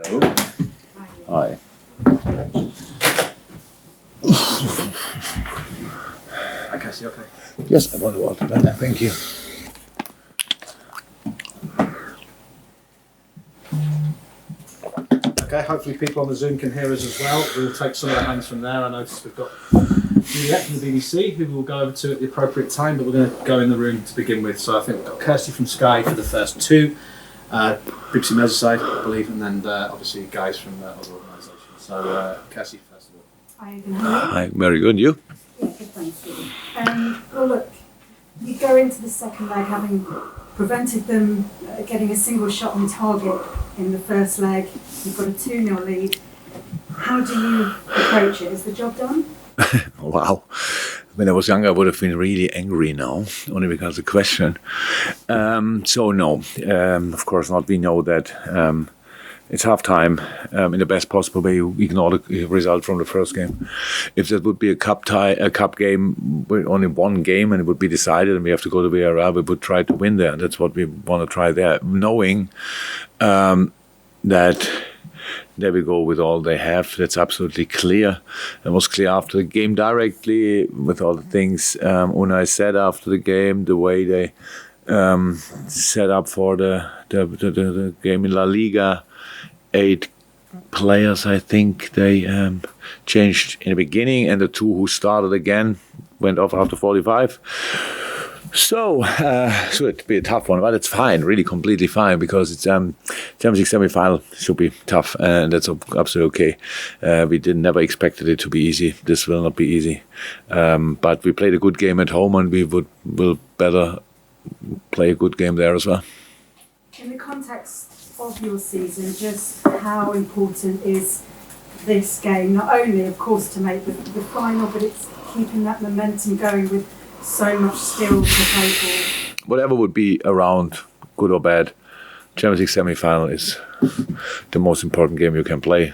Hello. Hi. Hi, Cassie, okay? Yes, I want to water that. Thank you. Okay, hopefully people on the Zoom can hear us as well. We'll take some of the hands from there. I noticed we've got Juliet from the BBC, who we'll go over to at the appropriate time, but we're going to go in the room to begin with. So I think we've got Kirsty from Sky for the first two, BBC Merseyside, I believe, and then obviously guys from other organisations. So Kirsty, first of all. Hi, good Hi, very good. You? Yeah, good, thank you. Well, look, you go into the second leg having prevented them getting a single shot on target in the first leg. You've got a 2-0 lead. How do you approach it? Is the job done? Wow. When I was younger, I would have been really angry now, only because of the question. So no, of course not. We know that it's half time. In the best possible way, you ignore the result from the first game. If that would be a cup game with only one game and it would be decided and we have to go to Villarreal, we would try to win there. That's what we want to try there, knowing that there we go with all they have. That's absolutely clear. It was clear after the game directly with all the things Unai said after the game, the way they set up for the game in La Liga. 8 players, I think they changed in the beginning, and the 2 who started again went off after 45. So it'd be a tough one, but it's fine, really completely fine, because it's Champions League semi-final should be tough, and that's absolutely okay. We never expected it to be easy. This will not be easy, but we played a good game at home, and we will better play a good game there as well. In the context of your season, just how important is this game? Not only, of course, to make the final, but it's keeping that momentum going with so much still to play for. Whatever would be around, good or bad, Champions League semi-final is the most important game you can play.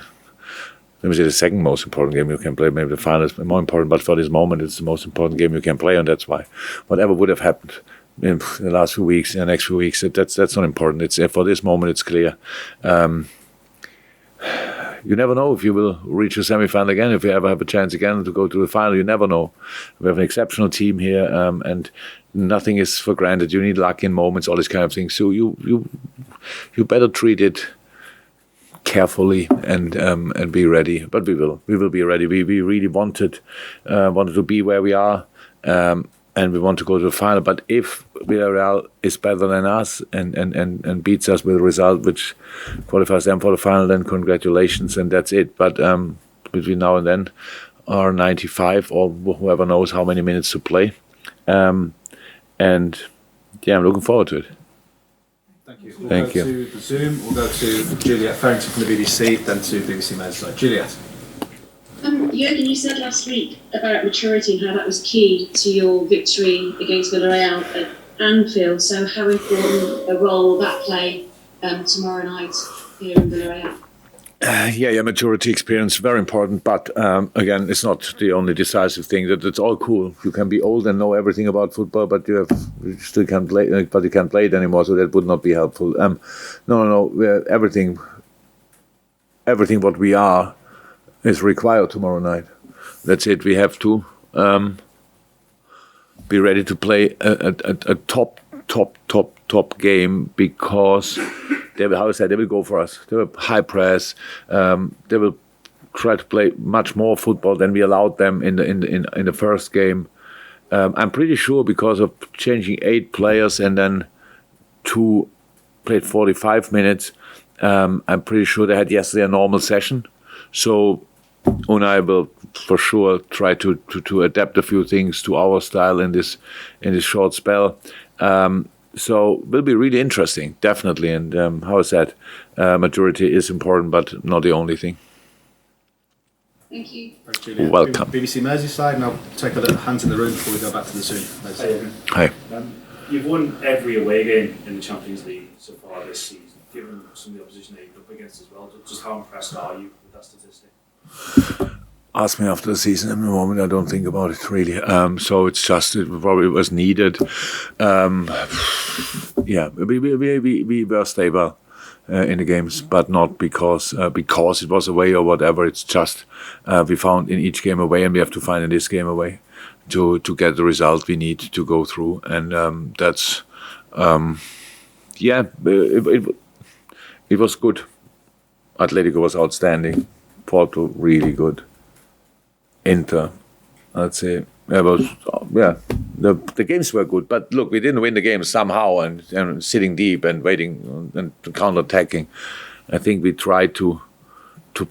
Let me say the second most important game you can play. Maybe the final is more important, but for this moment, it's the most important game you can play, and that's why. Whatever would have happened in the last few weeks, in the next few weeks, that's not important. It's for this moment, it's clear. You never know if you will reach a semi-final again, if you ever have a chance again to go to the final. You never know. We have an exceptional team here, and nothing is for granted. You need luck in moments, all these kind of things. So you better treat it carefully and be ready. But we will be ready. We really wanted to be where we are. And we want to go to the final. But if Villarreal is better than us and beats us with a result which qualifies them for the final, then congratulations, and that's it. But between now and then are 95 or whoever knows how many minutes to play. And yeah, I'm looking forward to it. Thank you. We'll go to the Zoom. We'll go to Juliet Farrington from the BBC, then to BBC Merseyside. Juliet. Jurgen, you said last week about maturity and how that was key to your victory against Villarreal at Anfield. So how important a role will that play tomorrow night here in Villarreal? Yeah, maturity, experience, very important. But again, it's not the only decisive thing. That's all cool. You can be old and know everything about football, but you still can't play. But you can't play it anymore, so that would not be helpful. No. Everything what we are is required tomorrow night. That's it. We have to be ready to play a top game, because they will go for us. They will high press. They will try to play much more football than we allowed them in the first game. I'm pretty sure, because of changing 8 players and then 2 played 45 minutes. I'm pretty sure they had yesterday a normal session. So Unai will for sure try to adapt a few things to our style in this short spell. So it will be really interesting, definitely. And how is that? Maturity is important, but not the only thing. Thank you. Thanks, Juliet. Welcome. BBC Merseyside, and I'll take a little hands in the room before we go back to the Zoom. Hi. You've won every away game in the Champions League so far this season, given some of the opposition that you're up against as well. Just how impressed are you with that statistic? Ask me after the season. At the moment, I don't think about it really. So it's just it probably was needed. Yeah, we were stable. in the games, but not because it was away or whatever. It's just we found in each game a way, and we have to find in this game a way to get the result we need to go through, and that's it was good. Atletico was outstanding. Porto really good. Inter, I'd say, the games were good, but look, we didn't win the game somehow, and sitting deep and waiting and counter-attacking. I think we tried to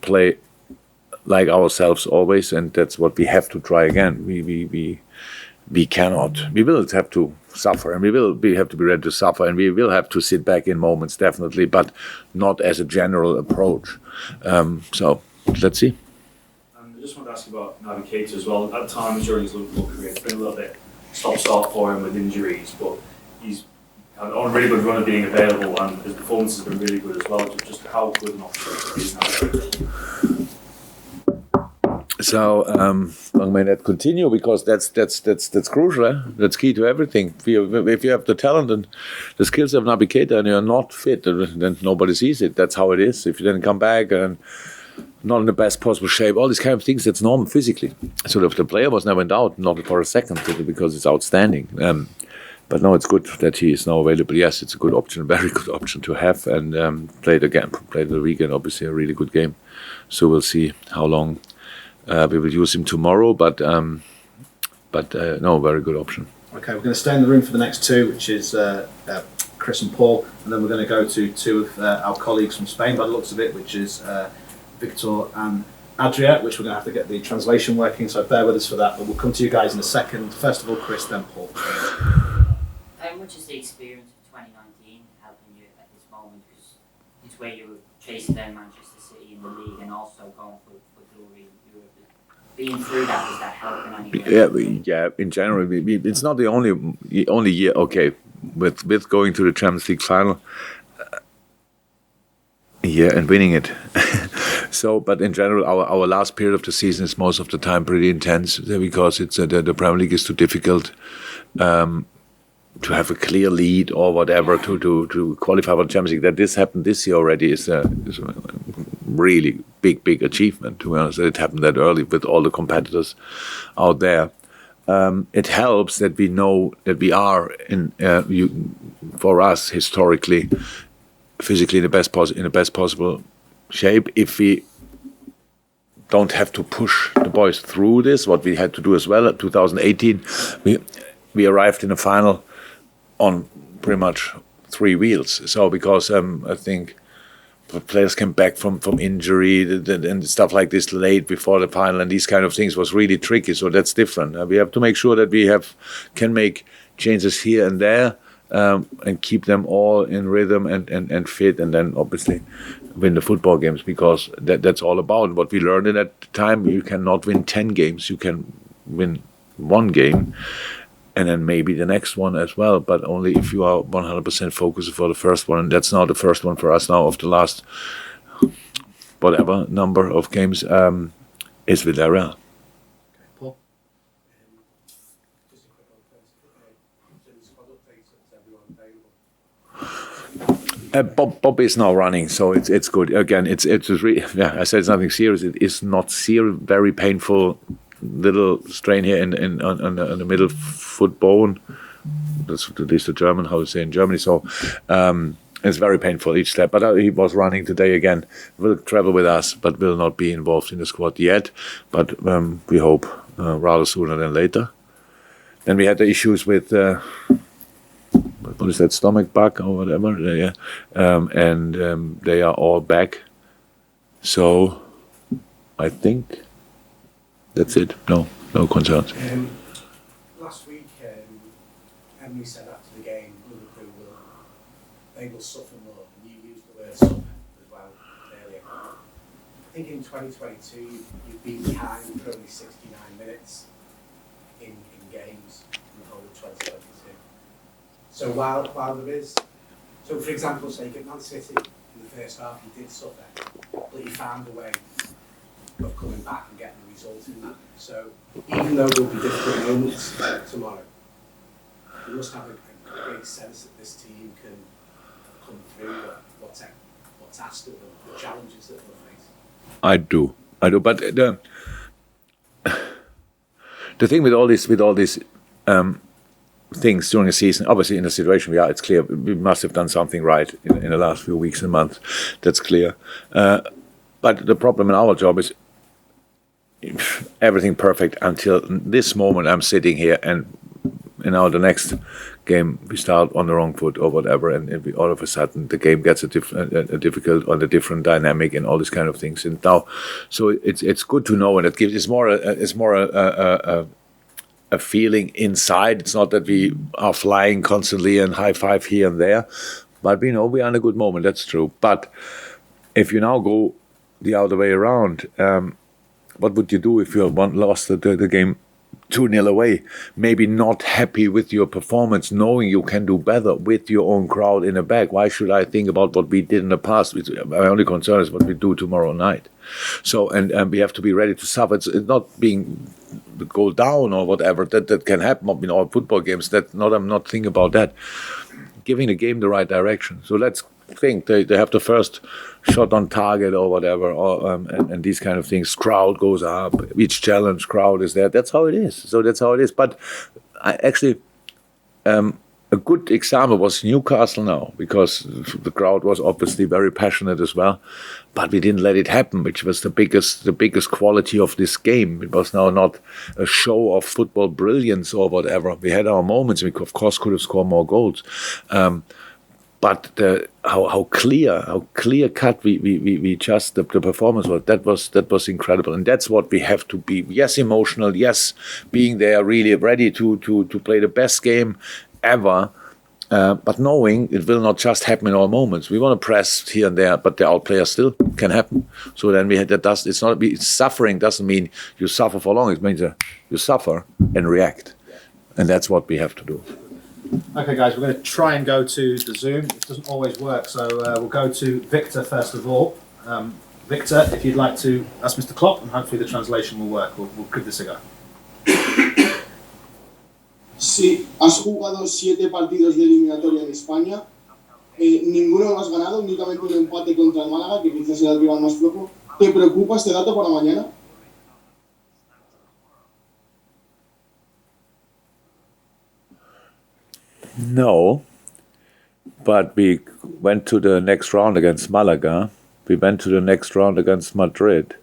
play like ourselves always, and that's what we have to try again. We cannot. We will have to suffer, and we have to be ready to suffer, and we will have to sit back in moments, definitely, but not as a general approach. So let's see. I just want to ask you about Naby Keita as well. At times during his Liverpool career, it's been a little bit stop-start for him with injuries, but he's had on a really good run of being available, and his performance has been really good as well. Just how good an option is Naby? So long may that continue, because that's crucial. Eh? That's key to everything. If you have the talent and the skills of Naby Keita and you're not fit, then nobody sees it. That's how it is. If you then come back and not in the best possible shape, all these kind of things, that's normal physically. So the player was never in doubt, not for a second, because it's outstanding. But no, it's good that he is now available. Yes, it's a good option, a very good option to have. And played the weekend, obviously a really good game. So we'll see how long we will use him tomorrow. But no, very good option. Okay, we're going to stay in the room for the next two, which is Chris and Paul, and then we're going to go to two of our colleagues from Spain, by the looks of it, which is Victor and Adria, which we're going to have to get the translation working, so bear with us for that, but we'll come to you guys in a second. First of all, Chris, then Paul. How much is the experience of 2019 helping you at this moment? Because it's where you were chasing down Manchester City in the league and also going for glory in Europe. Being through that, is that helping any way? In general, it's not the only year. Okay, with going to the Champions League final, and winning it. So, but in general, our last period of the season is most of the time pretty intense, because it's the Premier League is too difficult to have a clear lead or whatever to qualify for the Champions League. That this happened this year already is a really big achievement. To be honest, that it happened that early with all the competitors out there. It helps that we know that we are for us historically, physically in the best possible shape. If we don't have to push the boys through this, what we had to do as well at 2018, we arrived in the final on pretty much three wheels. So because I think players came back from injury and stuff like this late before the final, and these kind of things was really tricky. So that's different. We have to make sure that we can make changes here and there, and keep them all in rhythm and fit, and then obviously win the football games, because that's all about what we learned in that time. You cannot win 10 games. You can win one game and then maybe the next one as well, but only if you are 100% focused for the first one. And that's now the first one for us now of the last whatever number of games is Villarreal. Okay, Paul? Just a quick one first. Everyone available? Bob is now running, so it's good. Again, it's really, I said it's nothing serious. It is not serious, very painful little strain here on the middle foot bone. That's at least the German, how to say in Germany. So it's very painful each step. But he was running today again. Will travel with us, but will not be involved in the squad yet. But we hope rather sooner than later. Then we had the issues with what is that, stomach bug or whatever? Yeah, and they are all back. So I think that's it. No concerns. Last week, Emery said after the game, Liverpool will suffer more, and you used the word suffer as well earlier. I think in 2022, you've been behind for only 69 minutes in games in the whole of 2022. So while there is, so for example, say at Man City in the first half, you did suffer, but you found a way of coming back and getting a result in that. So even though there'll be difficult moments tomorrow, you must have a great sense that this team can come through task of the challenges that they'll face? I do. But the thing with all these things during the season, obviously in the situation we are, it's clear we must have done something right in the last few weeks and months. That's clear. But the problem in our job is everything perfect until this moment. I'm sitting here, and the next game we start on the wrong foot or whatever, and all of a sudden the game gets a difficult or a different dynamic and all these kind of things. And now, so it's good to know, and it's more a feeling inside. It's not that we are flying constantly and high five here and there, but we know we are in a good moment. That's true. But if you now go the other way around, what would you do if you lost the game 2-0 away? Maybe not happy with your performance, knowing you can do better with your own crowd in the back. Why should I think about what we did in the past? My only concern is what we do tomorrow night. So, and we have to be ready to suffer. It's not being go down or whatever. That can happen in all football games. I'm not thinking about that. Giving the game the right direction. So let's think they have the first shot on target or whatever, or and these kind of things. Crowd goes up. Each challenge, crowd is there. That's how it is. So that's how it is. But I actually, a good example was Newcastle now, because the crowd was obviously very passionate as well, but we didn't let it happen, which was the biggest quality of this game. It was now not a show of football brilliance or whatever. We had our moments. We of course could have scored more goals. But how clear cut we just the performance was, that was incredible, and that's what we have to be. Yes, emotional. Yes, being there, really ready to play the best game ever. But knowing it will not just happen in all moments. We want to press here and there, but the outplay still can happen. So then suffering doesn't mean you suffer for long. It means you suffer and react, and that's what we have to do. Okay, guys, we're going to try and go to the Zoom. It doesn't always work, so we'll go to Victor first of all. Victor, if you'd like to ask Mr. Klopp, and hopefully the translation will work. We'll give this a go. Sí, has jugado 7 partidos de eliminatoria en España. Ninguno lo has ganado, únicamente un empate contra el Málaga, que quizás era el rival más flojo. ¿Te preocupa este dato para mañana? No, but we went to the next round against Malaga. We went to the next round against Madrid.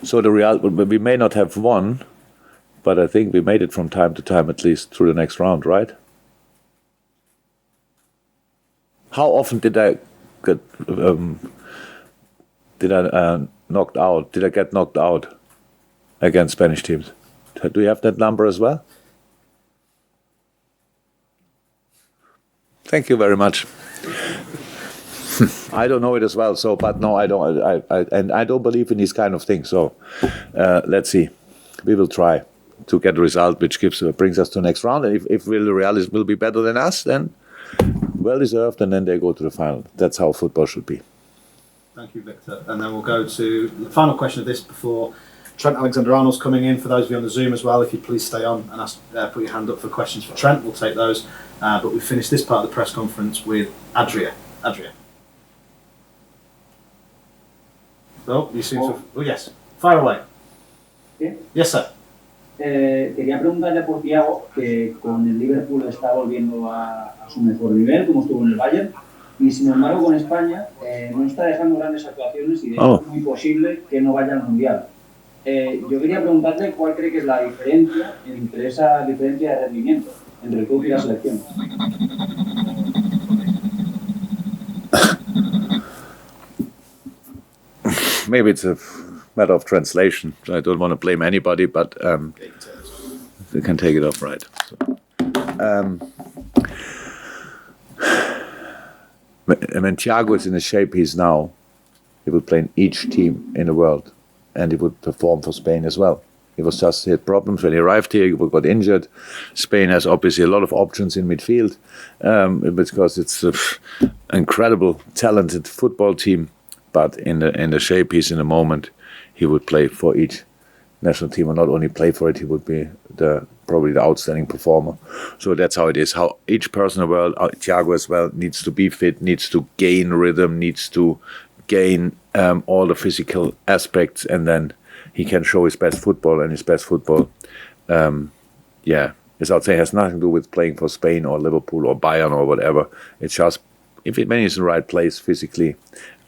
So we may not have won, but I think we made it from time to time, at least through the next round, right? How often did I get knocked out? Did I get knocked out against Spanish teams? Do you have that number as well? Thank you very much. I don't know it as well, but no, I don't. I don't believe in these kind of things. So let's see. We will try to get a result which brings us to the next round. And if Villarreal will be better than us, then well deserved, and then they go to the final. That's how football should be. Thank you, Victor. And then we'll go to the final question of this before Trent Alexander-Arnold's coming in. For those of you on the Zoom as well, if you'd please stay on and put your hand up for questions for Trent, we'll take those. But we finished this part of the press conference with Adria. Oh, you seem to... Oh, yes. Fire away. ¿Sí? Yes, sir. Quería preguntarle por Thiago, que con el Liverpool está volviendo a su mejor nivel, como estuvo en el Bayern, y sin embargo con España no está dejando grandes actuaciones y de hecho es muy posible que no vaya al Mundial. Yo quería preguntarle cuál cree que es la diferencia entre esa diferencia de rendimiento entre el club y la selección. Maybe it's a matter of translation. I don't want to blame anybody, but they can take it off, right? So, when Thiago is in the shape he's now, he will play in each team in the world, and he would perform for Spain as well. He was just had problems when he arrived here. He got injured. Spain has obviously a lot of options in midfield because it's an incredible, talented football team. But in the shape he's in the moment, he would play for each national team, and not only play for it, he would be the probably the outstanding performer. So that's how it is. How each person in the world, Thiago as well, needs to be fit, needs to gain rhythm, needs to gain all the physical aspects, and then he can show his best football. And his best football, as I would say, has nothing to do with playing for Spain or Liverpool or Bayern or whatever. It's just when he's in the right place physically,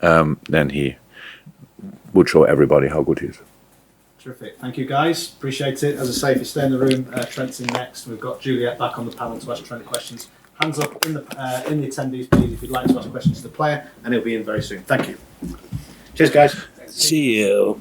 then he would show everybody how good he is. Terrific. Thank you, guys. Appreciate it. As I say, if you stay in the room, Trent's in next. We've got Juliet back on the panel to ask Trent questions. Hands up in the attendees, please, if you'd like to ask questions to the player, and he'll be in very soon. Thank you. Cheers, guys. See you.